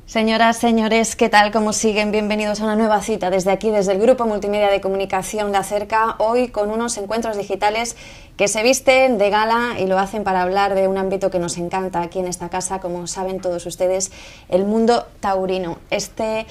Señoras, señores, ¿qué tal? ¿Cómo siguen? Bienvenidos a una nueva cita desde aquí, desde el Grupo Multimedia de Comunicación La Cerca, hoy con unos encuentros digitales que se visten de gala y lo hacen para hablar de un ámbito que nos encanta aquí en esta casa, como saben todos ustedes, el mundo taurino. Este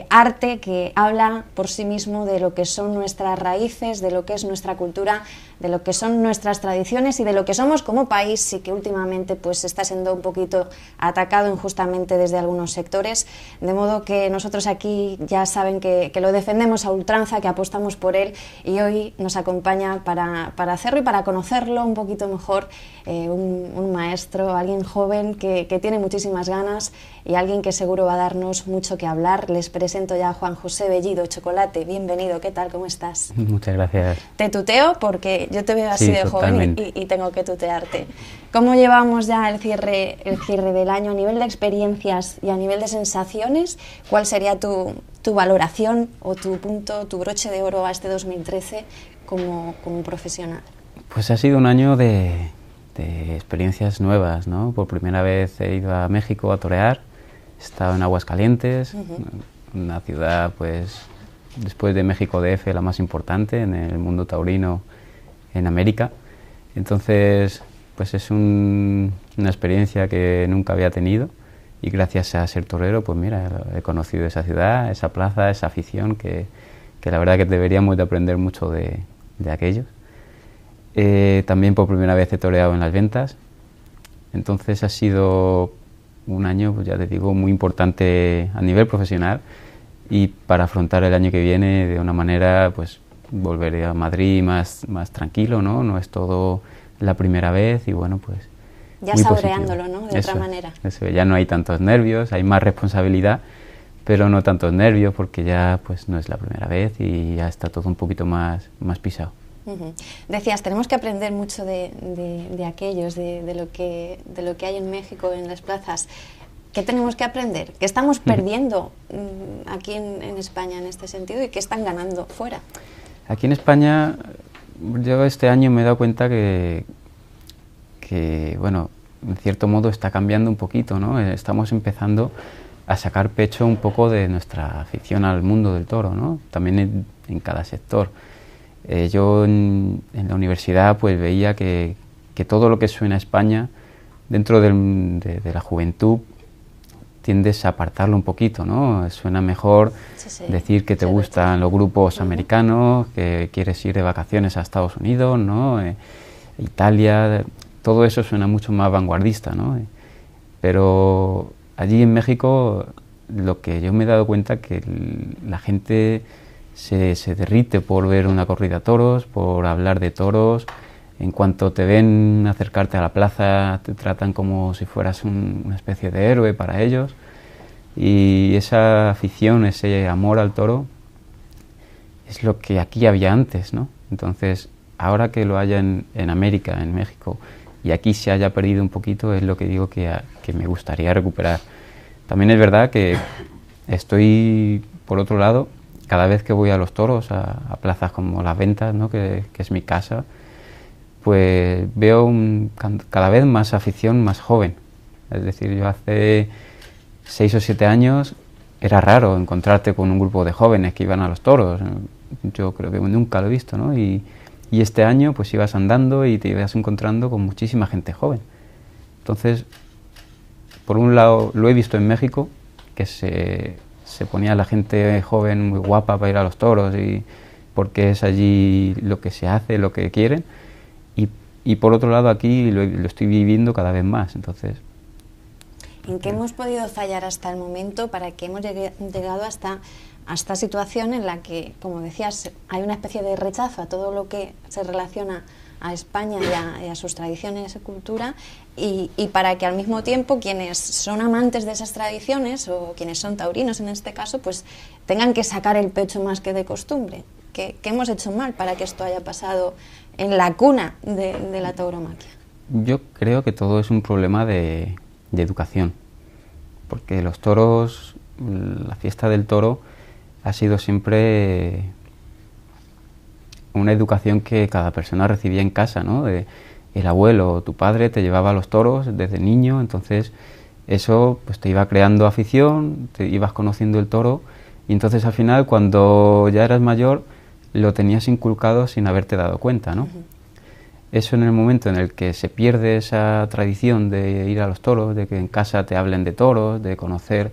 arte que habla por sí mismo de lo que son nuestras raíces, de lo que es nuestra cultura, de lo que son nuestras tradiciones y de lo que somos como país, y que últimamente pues está siendo un poquito atacado injustamente desde algunos sectores, de modo que nosotros aquí ya saben que lo defendemos a ultranza, que apostamos por él, y hoy nos acompaña para hacerlo y para conocerlo un poquito mejor un maestro, alguien joven que tiene muchísimas ganas y alguien que seguro va a darnos mucho que hablar. Les presento ya a Juan José Bellido Chocolate. Bienvenido, ¿qué tal? ¿Cómo estás? Muchas gracias. Te tuteo porque yo te veo así de totalmente. joven y tengo que tutearte. ¿Cómo llevamos ya el cierre del año a nivel de experiencias y a nivel de sensaciones? ¿Cuál sería tu valoración o tu punto, tu broche de oro a este 2013 como profesional? Pues ha sido un año de experiencias nuevas, ¿no? Por primera vez he ido a México a torear, he estado en Aguascalientes, una ciudad, pues, después de México DF, la más importante en el mundo taurino en América. Entonces, pues es una experiencia que nunca había tenido, y gracias a ser torero, pues mira, he conocido esa ciudad, esa plaza, esa afición, que la verdad que deberíamos de aprender mucho de aquellos. También por primera vez he toreado en las ventas, entonces ha sido un año, pues ya te digo, muy importante a nivel profesional, y para afrontar el año que viene de una manera, pues volveré a Madrid más tranquilo, ¿no? No es todo la primera vez, y bueno, pues ya saboreándolo, ¿no? De otra manera. Eso, ya no hay tantos nervios, hay más responsabilidad, pero no tantos nervios porque ya pues no es la primera vez y ya está todo un poquito más pisado. Decías, tenemos que aprender mucho de aquellos, de lo que hay en México, en las plazas. ¿Qué tenemos que aprender? ¿Qué estamos perdiendo aquí en España en este sentido y qué están ganando fuera? Aquí en España, yo este año me he dado cuenta que bueno, en cierto modo está cambiando un poquito, ¿no? Estamos empezando a sacar pecho un poco de nuestra afición al mundo del toro, ¿no? También en cada sector. Yo en la universidad pues veía que todo lo que suena a España, dentro de la juventud, tiendes a apartarlo un poquito, ¿no? Suena mejor decir que te gustan los grupos americanos, que quieres ir de vacaciones a Estados Unidos, ¿no? Italia, todo eso suena mucho más vanguardista, ¿no? Pero allí en México lo que yo me he dado cuenta que la gente se derrite por ver una corrida de toros, por hablar de toros. En cuanto te ven acercarte a la plaza, te tratan como si fueras una especie de héroe para ellos, y esa afición, ese amor al toro es lo que aquí había antes, ¿no? Entonces, ahora que lo haya en América, en México, y aquí se haya perdido un poquito, es lo que digo que me gustaría recuperar. También es verdad que estoy, por otro lado, cada vez que voy a los toros, a plazas como Las Ventas, ¿no? que es mi casa, pues veo cada vez más afición más joven. Es decir, yo hace 6 o 7 años era raro encontrarte con un grupo de jóvenes que iban a los toros. Yo creo que nunca lo he visto, ¿no? Y este año pues ibas andando y te ibas encontrando con muchísima gente joven. Entonces, por un lado lo he visto en México, que se ponía la gente joven muy guapa para ir a los toros, y porque es allí lo que se hace, lo que quieren. Y por otro lado aquí lo estoy viviendo cada vez más. Entonces, ¿en qué hemos podido fallar hasta el momento para que hemos llegado hasta esta situación en la que, como decías, hay una especie de rechazo a todo lo que se relaciona a España y a sus tradiciones y cultura, y para que al mismo tiempo quienes son amantes de esas tradiciones, o quienes son taurinos en este caso, pues tengan que sacar el pecho más que de costumbre? ¿Qué hemos hecho mal para que esto haya pasado en la cuna de la tauromaquia? Yo creo que todo es un problema de educación, porque los toros, la fiesta del toro ha sido siempre una educación que cada persona recibía en casa, ¿no? El abuelo o tu padre te llevaba a los toros desde niño, entonces Eso pues te iba creando afición, te ibas conociendo el toro y entonces al final cuando ya eras mayor lo tenías inculcado sin haberte dado cuenta, ¿no? Eso en el momento en el que se pierde esa tradición de ir a los toros, de que en casa te hablen de toros, de conocer,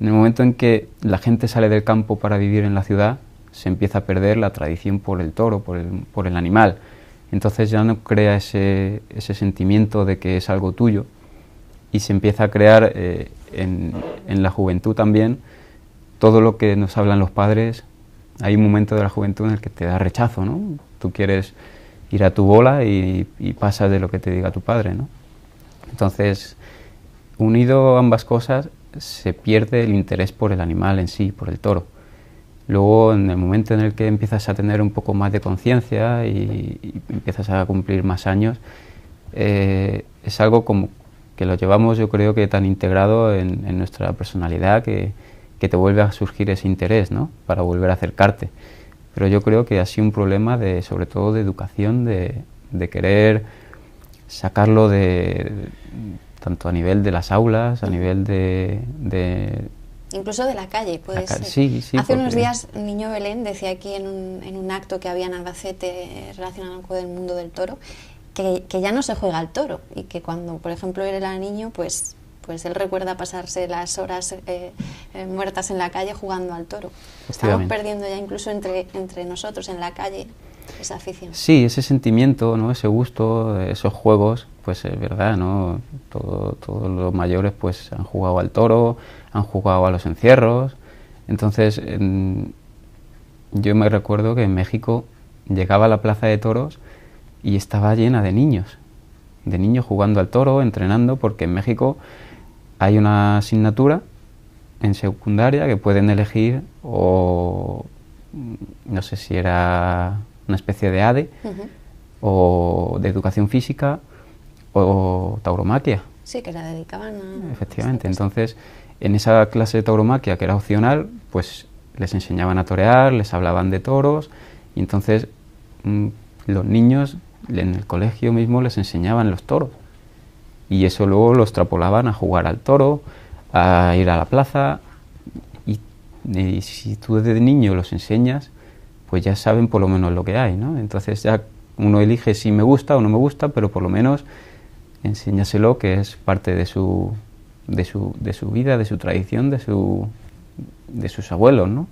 en el momento en que la gente sale del campo para vivir en la ciudad, se empieza a perder la tradición por el toro, por el animal. Entonces ya no crea ese sentimiento de que es algo tuyo y se empieza a crear en la juventud también todo lo que nos hablan los padres. Hay un momento de la juventud en el que te da rechazo, ¿no? Tú quieres ir a tu bola y pasas de lo que te diga tu padre, ¿no? Entonces, unido ambas cosas, se pierde el interés por el animal en sí, por el toro. Luego, en el momento en el que empiezas a tener un poco más de conciencia y empiezas a cumplir más años, es algo como que lo llevamos, yo creo que tan integrado en nuestra personalidad que te vuelve a surgir ese interés, ¿no? Para volver a acercarte. Pero yo creo que ha sido un problema sobre todo de educación, de querer sacarlo tanto a nivel de las aulas, a nivel de incluso de la calle, puede ser. Sí, Hace unos días Niño Belén decía aquí en un acto que había en Albacete relacionado con el mundo del toro, que ya no se juega al toro y que cuando, por ejemplo, él era niño, pues él recuerda pasarse las horas muertas en la calle jugando al toro. Estamos perdiendo ya incluso entre nosotros en la calle esa afición. Sí, ese sentimiento, ¿no? Ese gusto, esos juegos, pues es verdad, ¿no? Todos los mayores pues han jugado al toro, han jugado a los encierros. Entonces, yo me recuerdo que en México llegaba a la plaza de toros y estaba llena de niños jugando al toro, entrenando, porque en México hay una asignatura en secundaria que pueden elegir, o no sé si era una especie de ADE, o de educación física, o tauromaquia. Sí, que la dedicaban a... Efectivamente, entonces en esa clase de tauromaquia, que era opcional, pues les enseñaban a torear, les hablaban de toros, y entonces los niños en el colegio mismo les enseñaban los toros. Y eso luego lo extrapolaban a jugar al toro, a ir a la plaza, y si tú desde niño los enseñas, pues ya saben por lo menos lo que hay, ¿no? Entonces ya uno elige si me gusta o no me gusta, pero por lo menos enséñaselo, que es parte de su vida, de su tradición, de sus abuelos, ¿no?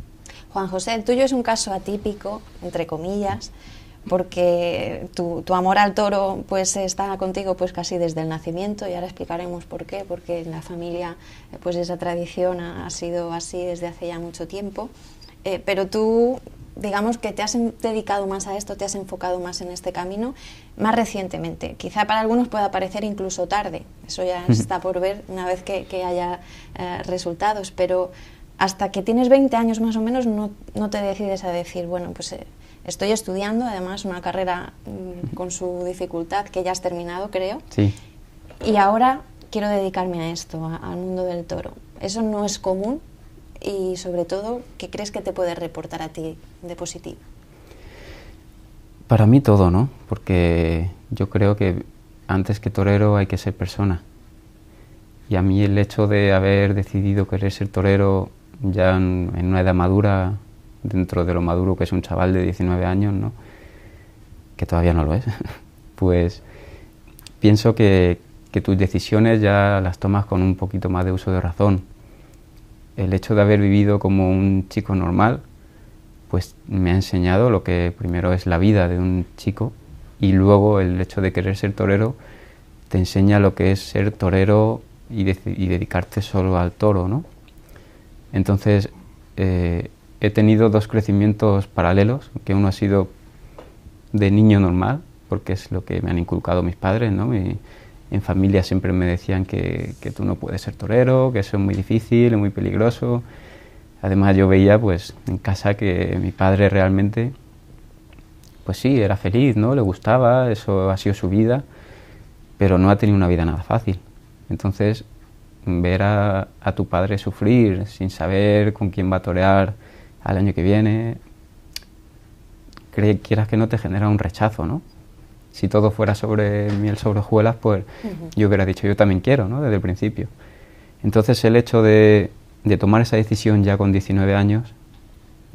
Juan José, el tuyo es un caso atípico, entre comillas, porque tu amor al toro pues está contigo pues casi desde el nacimiento, y ahora explicaremos por qué, porque en la familia pues esa tradición ha sido así desde hace ya mucho tiempo, pero tú, digamos que te has dedicado más a esto, te has enfocado más en este camino más recientemente. Quizá para algunos pueda parecer incluso tarde, eso ya está por ver una vez que haya resultados, pero hasta que tienes 20 años más o menos no te decides a decir, bueno, pues estoy estudiando, además una carrera con su dificultad que ya has terminado, creo, sí, y ahora quiero dedicarme a esto, al mundo del toro. Eso no es común, y sobre todo, ¿qué crees que te puede reportar a ti de positivo? Para mí todo, ¿no? Porque yo creo que antes que torero hay que ser persona. Y a mí el hecho de haber decidido querer ser torero ya en una edad madura, dentro de lo maduro que es un chaval de 19 años, ¿no? Que todavía no lo es, pues pienso que tus decisiones ya las tomas con un poquito más de uso de razón. El hecho de haber vivido como un chico normal, pues me ha enseñado lo que primero es la vida de un chico, y luego el hecho de querer ser torero te enseña lo que es ser torero y dedicarte solo al toro, ¿no? Entonces he tenido dos crecimientos paralelos, que uno ha sido de niño normal, porque es lo que me han inculcado mis padres, ¿no? En familia siempre me decían que tú no puedes ser torero, que eso es muy difícil, es muy peligroso. Además yo veía pues en casa que mi padre realmente, pues sí, era feliz, ¿no? Le gustaba, eso ha sido su vida, pero no ha tenido una vida nada fácil. Entonces ver a tu padre sufrir sin saber con quién va a torear al año que viene, quieras que no, te genera un rechazo, ¿no? Si todo fuera sobre miel sobre hojuelas, pues yo hubiera dicho, yo también quiero, ¿no? Desde el principio. Entonces el hecho de tomar esa decisión ya con 19 años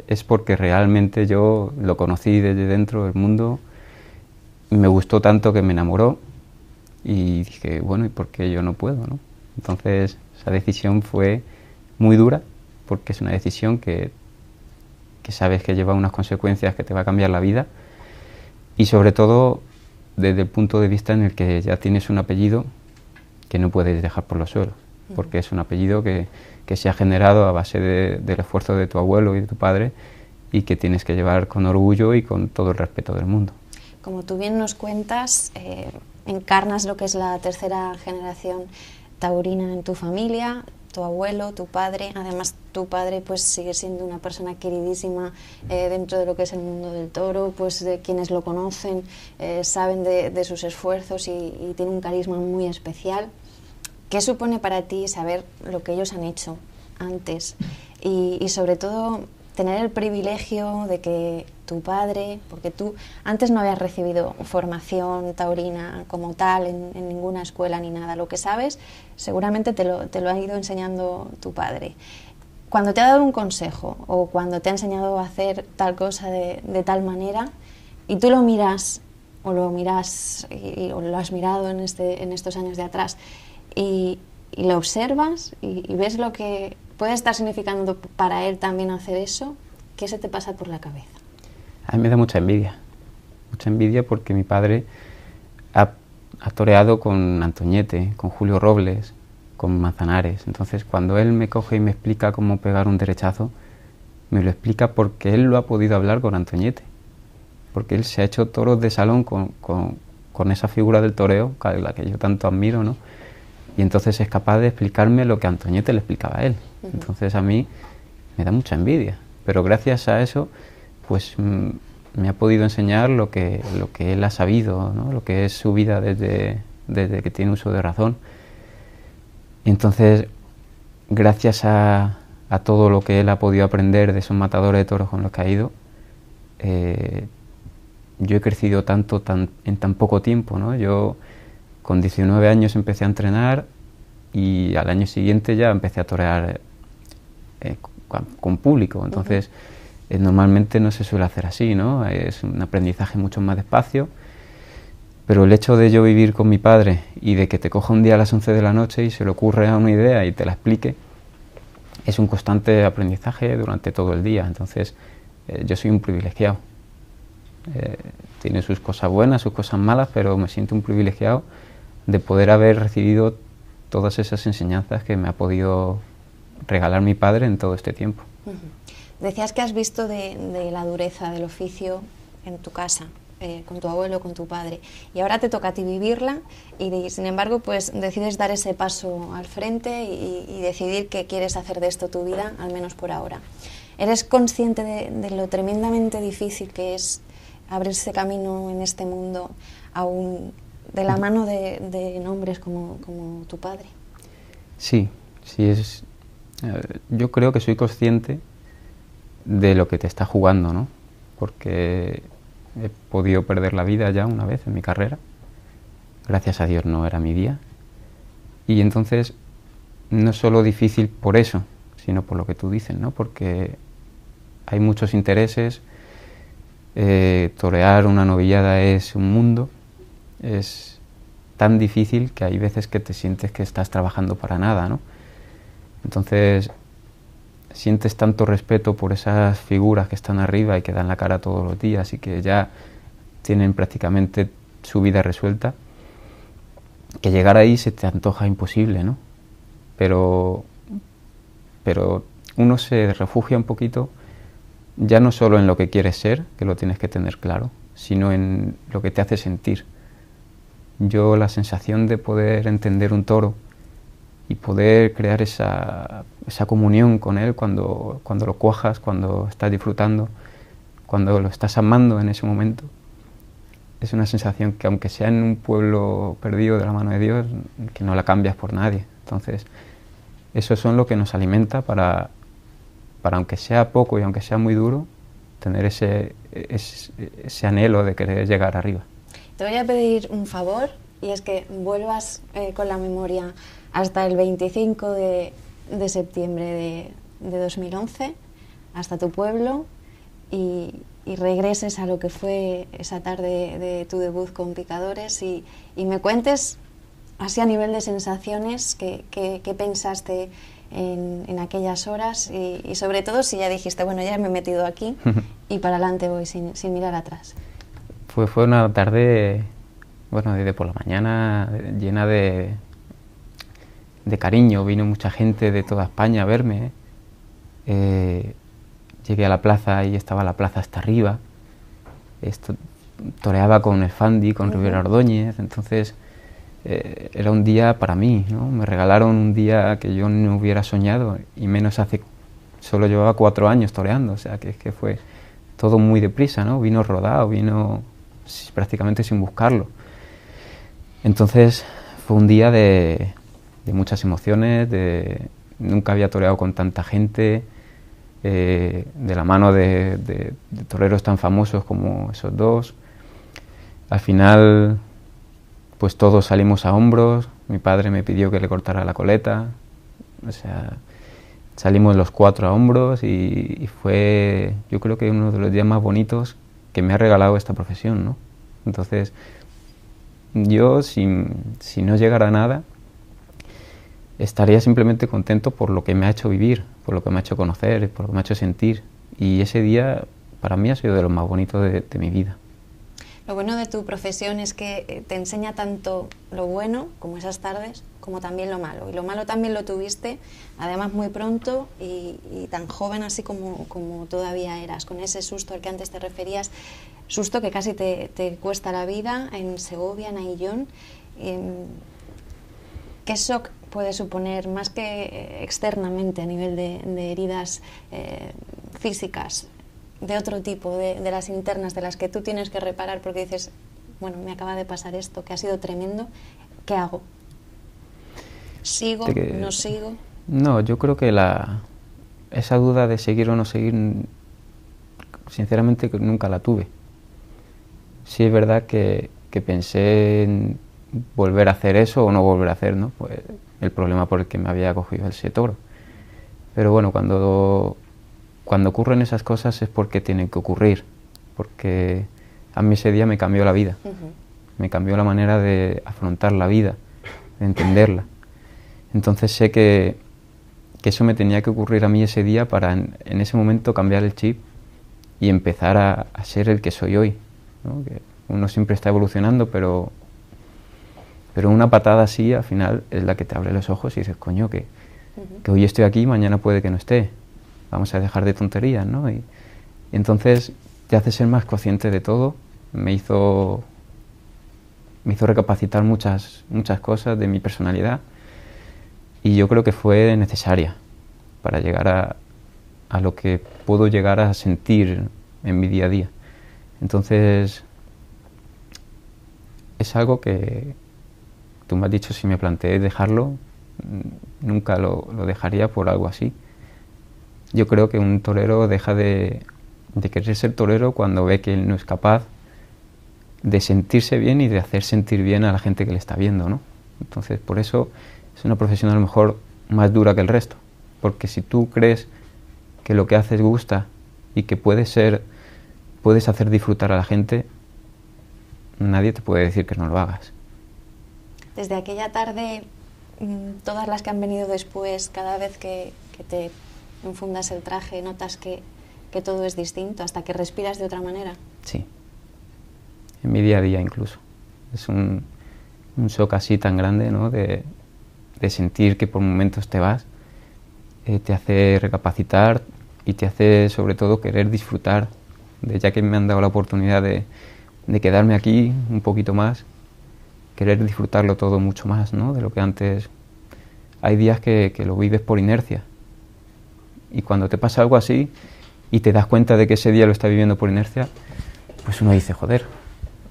es porque realmente yo lo conocí desde dentro del mundo, me gustó tanto que me enamoró y dije, bueno, ¿y por qué yo no puedo, no? Entonces esa decisión fue muy dura porque es una decisión que sabes que lleva unas consecuencias que te va a cambiar la vida y sobre todo desde el punto de vista en el que ya tienes un apellido que no puedes dejar por los suelos, porque es un apellido que se ha generado a base del esfuerzo de tu abuelo y de tu padre y que tienes que llevar con orgullo y con todo el respeto del mundo. Como tú bien nos cuentas, encarnas lo que es la tercera generación taurina en tu familia, tu abuelo, tu padre. Además, tu padre pues sigue siendo una persona queridísima dentro de lo que es el mundo del toro, pues de quienes lo conocen saben de sus esfuerzos y tiene un carisma muy especial. ¿Qué supone para ti saber lo que ellos han hecho antes y sobre todo tener el privilegio de que tu padre, porque tú antes no habías recibido formación taurina como tal en ninguna escuela ni nada, lo que sabes seguramente te lo ha ido enseñando tu padre. Cuando te ha dado un consejo o cuando te ha enseñado a hacer tal cosa de tal manera y tú lo miras o lo miras o lo has mirado en estos años de atrás y lo observas y ves lo que puede estar significando para él también hacer eso, ¿qué se te pasa por la cabeza? A mí me da mucha envidia porque mi padre ha toreado con Antoñete, con Julio Robles, con Manzanares. Entonces cuando él me coge y me explica cómo pegar un derechazo, me lo explica porque él lo ha podido hablar con Antoñete, porque él se ha hecho toros de salón con esa figura del toreo, la que yo tanto admiro, ¿no? Y entonces es capaz de explicarme lo que Antoñete le explicaba a él. Entonces a mí me da mucha envidia, pero gracias a eso pues me ha podido enseñar lo que él ha sabido, ¿no? Lo que es su vida desde que tiene uso de razón. Y entonces gracias a todo lo que él ha podido aprender de esos matadores de toros con los que ha ido, yo he crecido tanto en tan poco tiempo, ¿no? Yo con 19 años empecé a entrenar y al año siguiente ya empecé a torear con público. Entonces, normalmente no se suele hacer así, ¿no? Es un aprendizaje mucho más despacio. Pero el hecho de yo vivir con mi padre y de que te coja un día a las 11 de la noche y se le ocurre una idea y te la explique, es un constante aprendizaje durante todo el día. Entonces, yo soy un privilegiado. Tiene sus cosas buenas, sus cosas malas, pero me siento un privilegiado de poder haber recibido todas esas enseñanzas que me ha podido regalar mi padre en todo este tiempo. Decías que has visto de la dureza del oficio en tu casa, con tu abuelo, con tu padre, y ahora te toca a ti vivirla y sin embargo pues decides dar ese paso al frente y decidir que quieres hacer de esto tu vida, al menos por ahora. ¿Eres consciente de lo tremendamente difícil que es abrirse camino en este mundo aún de la mano de nombres como tu padre? Sí, yo creo que soy consciente de lo que te está jugando, ¿no? Porque he podido perder la vida ya una vez en mi carrera. Gracias a Dios no era mi día. Y entonces no es solo difícil por eso, sino por lo que tú dices, ¿no? Porque hay muchos intereses. Torear una novillada es un mundo. Es tan difícil que hay veces que te sientes que estás trabajando para nada, ¿no? Entonces sientes tanto respeto por esas figuras que están arriba y que dan la cara todos los días y que ya tienen prácticamente su vida resuelta, que llegar ahí se te antoja imposible, ¿no? Pero uno se refugia un poquito ya no solo en lo que quieres ser, que lo tienes que tener claro, sino en lo que te hace sentir. Yo la sensación de poder entender un toro y poder crear esa comunión con él cuando lo cuajas, cuando estás disfrutando, cuando lo estás amando en ese momento, es una sensación que aunque sea en un pueblo perdido de la mano de Dios, que no la cambias por nadie. Entonces, eso son lo que nos alimenta para aunque sea poco y aunque sea muy duro, tener ese anhelo de querer llegar arriba. Te voy a pedir un favor y es que vuelvas con la memoria hasta el 25 de septiembre de 2011, hasta tu pueblo, y regreses a lo que fue esa tarde de tu debut con Picadores y me cuentes, así a nivel de sensaciones, qué pensaste en aquellas horas y sobre todo si ya dijiste, bueno, ya me he metido aquí y para adelante voy sin mirar atrás. Fue una tarde, bueno, desde por la mañana llena de cariño. Vino mucha gente de toda España a verme. Llegué a la plaza y estaba la plaza hasta arriba. Toreaba con el Fandi, con Rivera Ordóñez, entonces era un día para mí, ¿no? Me regalaron un día que yo no hubiera soñado, y menos solo llevaba 4 años toreando, o sea que fue todo muy deprisa, ¿no? Vino rodado, vino prácticamente sin buscarlo. Entonces fue un día de muchas emociones, nunca había toreado con tanta gente, de la mano de toreros tan famosos como esos dos. Al final, pues todos salimos a hombros. Mi padre me pidió que le cortara la coleta, o sea, salimos los 4 a hombros y fue, yo creo que uno de los días más bonitos que me ha regalado esta profesión, ¿no? Entonces, yo si no llegara a nada, estaría simplemente contento por lo que me ha hecho vivir, por lo que me ha hecho conocer, por lo que me ha hecho sentir. Y ese día, para mí, ha sido de los más bonitos de mi vida. Lo bueno de tu profesión es que te enseña tanto lo bueno, como esas tardes, como también lo malo. Y lo malo también lo tuviste, además muy pronto y tan joven así como todavía eras, con ese susto al que antes te referías, susto que casi te cuesta la vida en Segovia, en Aillón. ¿Qué shock puede suponer, más que externamente a nivel de heridas físicas, de otro tipo, de las internas, de las que tú tienes que reparar porque dices, bueno, me acaba de pasar esto, que ha sido tremendo, ¿qué hago? ¿Sigo? ¿No sigo? No, yo creo que esa duda de seguir o no seguir, sinceramente nunca la tuve. Sí es verdad que pensé en volver a hacer eso o no volver a hacer, ¿no? Pues el problema por el que me había cogido ese toro. Pero bueno, cuando ocurren esas cosas es porque tienen que ocurrir, porque a mí ese día me cambió la vida, me cambió la manera de afrontar la vida, de entenderla. Entonces sé que eso me tenía que ocurrir a mí ese día para en ese momento cambiar el chip y empezar a ser el que soy hoy, ¿no? Que uno siempre está evolucionando, pero una patada así al final es la que te abre los ojos y dices, coño, que hoy estoy aquí, mañana puede que no esté. Vamos a dejar de tonterías, ¿no? Y entonces te hace ser más consciente de todo. Me hizo recapacitar muchas cosas de mi personalidad y yo creo que fue necesaria para llegar a lo que puedo llegar a sentir en mi día a día. Entonces es algo que tú me has dicho si me planteé dejarlo, nunca lo dejaría por algo así. Yo creo que un torero deja de querer ser torero cuando ve que él no es capaz de sentirse bien y de hacer sentir bien a la gente que le está viendo, ¿no? Entonces, por eso es una profesión a lo mejor más dura que el resto, porque si tú crees que lo que haces gusta y que puedes hacer disfrutar a la gente, nadie te puede decir que no lo hagas. Desde aquella tarde, todas las que han venido después, cada vez que te enfundas el traje, notas que todo es distinto, hasta que respiras de otra manera. Sí, en mi día a día incluso. Es un shock así tan grande, ¿no? De sentir que por momentos te vas, te hace recapacitar y te hace sobre todo querer disfrutar, ya que me han dado la oportunidad de quedarme aquí un poquito más, querer disfrutarlo todo mucho más, ¿no? De lo que antes. Hay días que lo vives por inercia. Y cuando te pasa algo así y te das cuenta de que ese día lo está viviendo por inercia, pues uno dice, joder,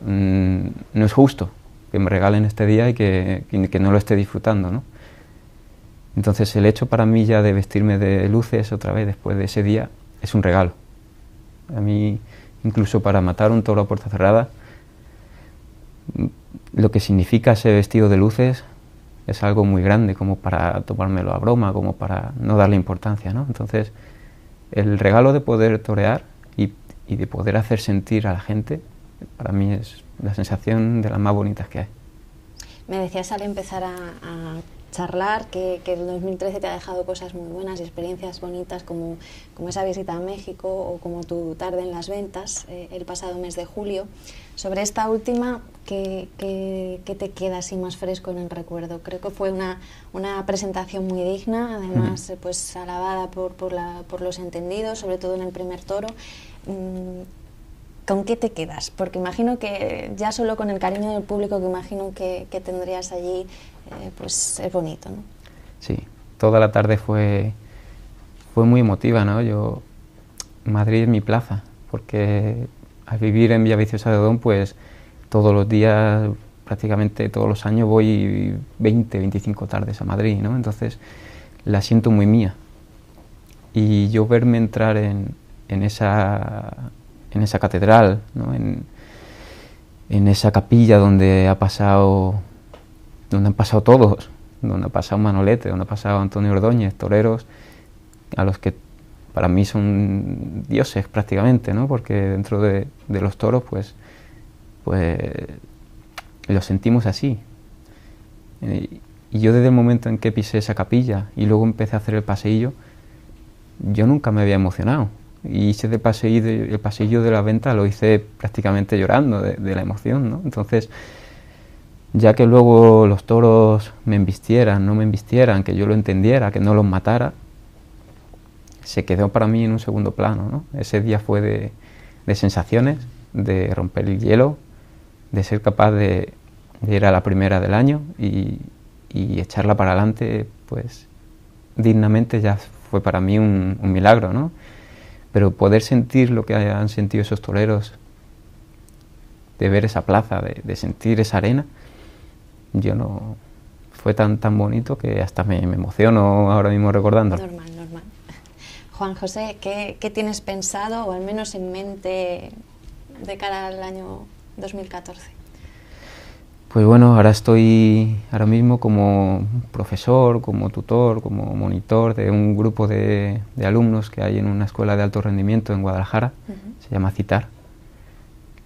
no es justo que me regalen este día y que no lo esté disfrutando, ¿no? Entonces el hecho para mí ya de vestirme de luces otra vez después de ese día es un regalo. A mí, incluso para matar un toro a puerta cerrada, lo que significa ese vestido de luces es algo muy grande como para tomármelo a broma, como para no darle importancia, ¿no? Entonces, el regalo de poder torear y de poder hacer sentir a la gente, para mí es la sensación de las más bonitas que hay. Me decías al empezar a charlar que el 2013 te ha dejado cosas muy buenas y experiencias bonitas como esa visita a México o como tu tarde en las ventas el pasado mes de julio. Sobre esta última, ¿qué te queda así más fresco en el recuerdo? Creo que fue una presentación muy digna, además pues alabada por los entendidos, sobre todo en el primer toro. ¿Con qué te quedas? Porque imagino que ya solo con el cariño del público que imagino que tendrías allí, pues es bonito, ¿no? Sí, toda la tarde fue muy emotiva, ¿no? Madrid es mi plaza, porque al vivir en Villaviciosa de Odón, pues todos los días, prácticamente todos los años voy 25 tardes a Madrid, ¿no? Entonces la siento muy mía. Y yo verme entrar en esa catedral, ¿no? en esa capilla donde han pasado todos, donde ha pasado Manolete, donde ha pasado Antonio Ordóñez, toreros a los que para mí son dioses prácticamente, ¿no? Porque dentro de los toros pues los sentimos así. Y yo desde el momento en que pisé esa capilla y luego empecé a hacer el paseillo, yo nunca me había emocionado. Y hice el pasillo de la venta, lo hice prácticamente llorando de la emoción, ¿no? Entonces, ya que luego los toros me embistieran, no me embistieran, que yo lo entendiera, que no los matara, se quedó para mí en un segundo plano, ¿no? Ese día fue de sensaciones, de romper el hielo, de ser capaz de ir a la primera del año y echarla para adelante, pues dignamente, ya fue para mí un milagro, ¿no? Pero poder sentir lo que han sentido esos toreros, de ver esa plaza, de sentir esa arena, fue tan bonito que hasta me emociono ahora mismo recordándolo. Normal. Juan José, ¿qué tienes pensado o al menos en mente de cara al año 2014? Pues bueno, ahora mismo como profesor, como tutor, como monitor de un grupo de alumnos que hay en una escuela de alto rendimiento en Guadalajara, se llama CITAR.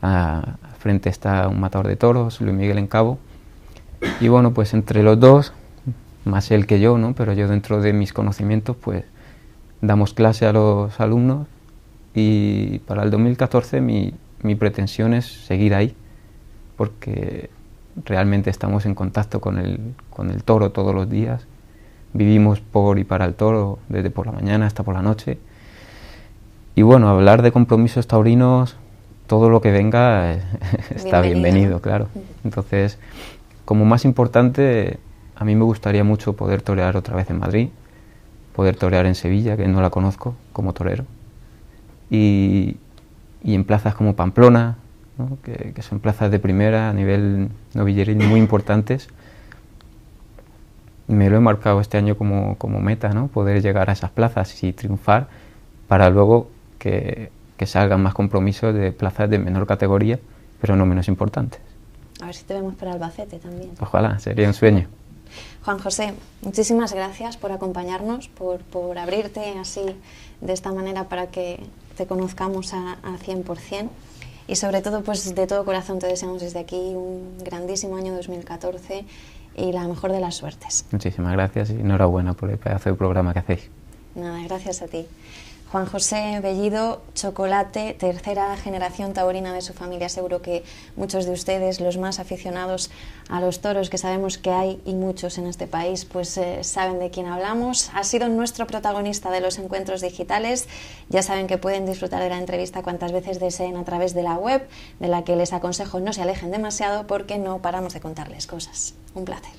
Al frente está un matador de toros, Luis Miguel Encabo, y bueno, pues entre los dos, más él que yo, ¿no? Pero yo dentro de mis conocimientos, pues damos clase a los alumnos y para el 2014 mi pretensión es seguir ahí, porque realmente estamos en contacto con el toro todos los días, vivimos por y para el toro desde por la mañana hasta por la noche, y bueno, hablar de compromisos taurinos, todo lo que venga está bienvenido, claro. Entonces, como más importante, a mí me gustaría mucho poder torear otra vez en Madrid, poder torear en Sevilla, que no la conozco como torero, y en plazas como Pamplona, ¿no? que son plazas de primera a nivel novilleril muy importantes. Me lo he marcado este año como meta, ¿no? Poder llegar a esas plazas y triunfar para luego que salgan más compromisos de plazas de menor categoría, pero no menos importantes. A ver si te vemos para Albacete también. Ojalá, sería un sueño. Juan José, muchísimas gracias por acompañarnos, por abrirte así de esta manera para que te conozcamos a 100%. Y sobre todo, pues de todo corazón te deseamos desde aquí un grandísimo año 2014 y la mejor de las suertes. Muchísimas gracias y enhorabuena por el pedazo de programa que hacéis. Nada, gracias a ti. Juan José Bellido Chocolate, tercera generación taurina de su familia. Seguro que muchos de ustedes, los más aficionados a los toros, que sabemos que hay y muchos en este país, pues saben de quién hablamos. Ha sido nuestro protagonista de los encuentros digitales. Ya saben que pueden disfrutar de la entrevista cuantas veces deseen a través de la web, de la que les aconsejo no se alejen demasiado porque no paramos de contarles cosas. Un placer.